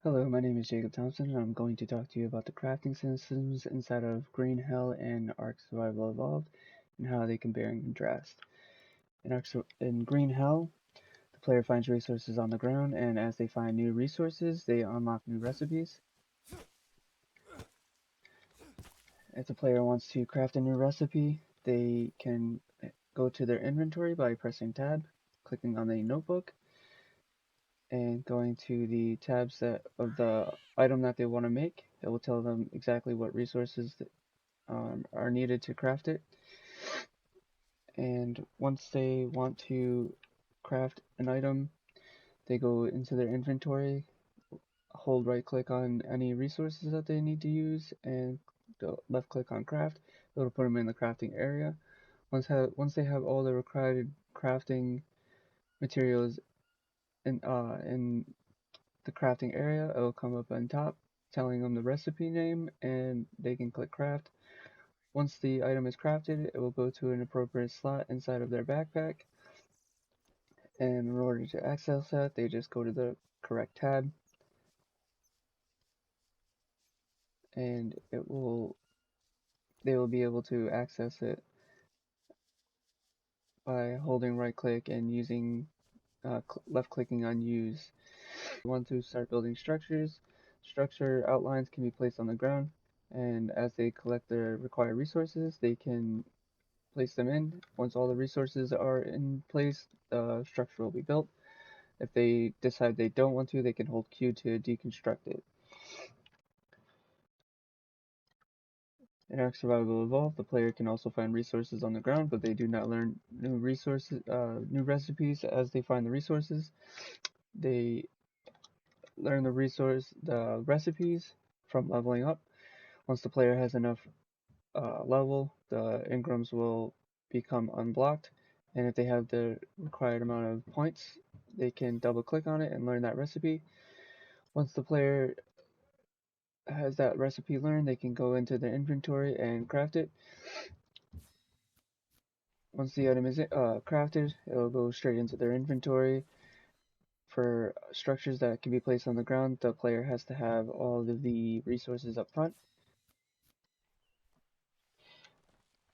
Hello, my name is Jacob Thompson, and I'm going to talk to you about the crafting systems inside of Green Hell and Ark Survival Evolved, and how they compare and contrast. In Green Hell, the player finds resources on the ground, and as they find new resources, they unlock new recipes. If the player wants to craft a new recipe, they can go to their inventory by pressing Tab, clicking on the notebook, and going to the tabs of the item that they want to make. It will tell them exactly what resources are needed to craft it. And once they want to craft an item, they go into their inventory, hold right click on any resources that they need to use, and left click on craft. It'll put them in the crafting area. Once they have all the required crafting materials in the crafting area, it'll come up on top telling them the recipe name, and they can click craft. Once the item is crafted, it will go to an appropriate slot inside of their backpack, and in order to access that, they just go to the correct tab, and they will be able to access it by holding right click and using left clicking on use. If you want to start building structures, structure outlines can be placed on the ground, and as they collect their required resources, they can place them in. Once all the resources are in place, the structure will be built. If they decide they don't want to, they can hold Q to deconstruct it. In Ark Survival Evolved, the player can also find resources on the ground, but they do not learn new recipes as they find the resources. They learn the recipes from leveling up. Once the player has enough level, the engrams will become unblocked, and if they have the required amount of points, they can double click on it and learn that recipe. Once the player has that recipe learned, they can go into their inventory and craft it. Once the item is crafted, it'll go straight into their inventory. For structures that can be placed on the ground, the player has to have all of the resources up front.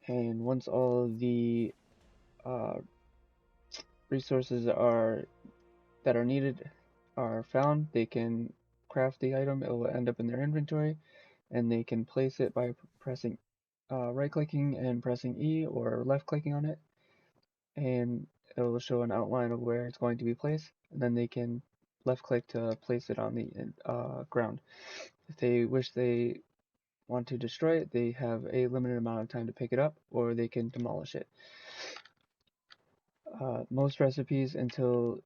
And once all of the uh, resources that are needed are found, they can craft the item. It will end up in their inventory, and they can place it by pressing right clicking and pressing E or left clicking on it, and it will show an outline of where it's going to be placed, and then they can left click to place it on the ground. If they wish they want to destroy it, they have a limited amount of time to pick it up, or they can demolish it. Most recipes until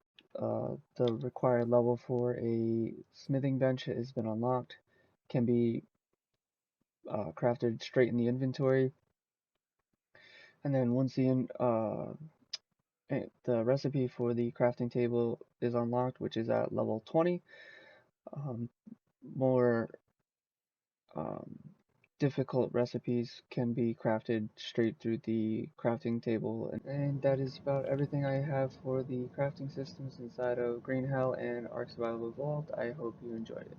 the required level for a smithing bench has been unlocked can be crafted straight in the inventory, and then once the recipe for the crafting table is unlocked, which is at level 20, um, more um, difficult recipes can be crafted straight through the crafting table. And that is about everything I have for the crafting systems inside of Green Hell and Ark Survival Evolved. I hope you enjoyed it.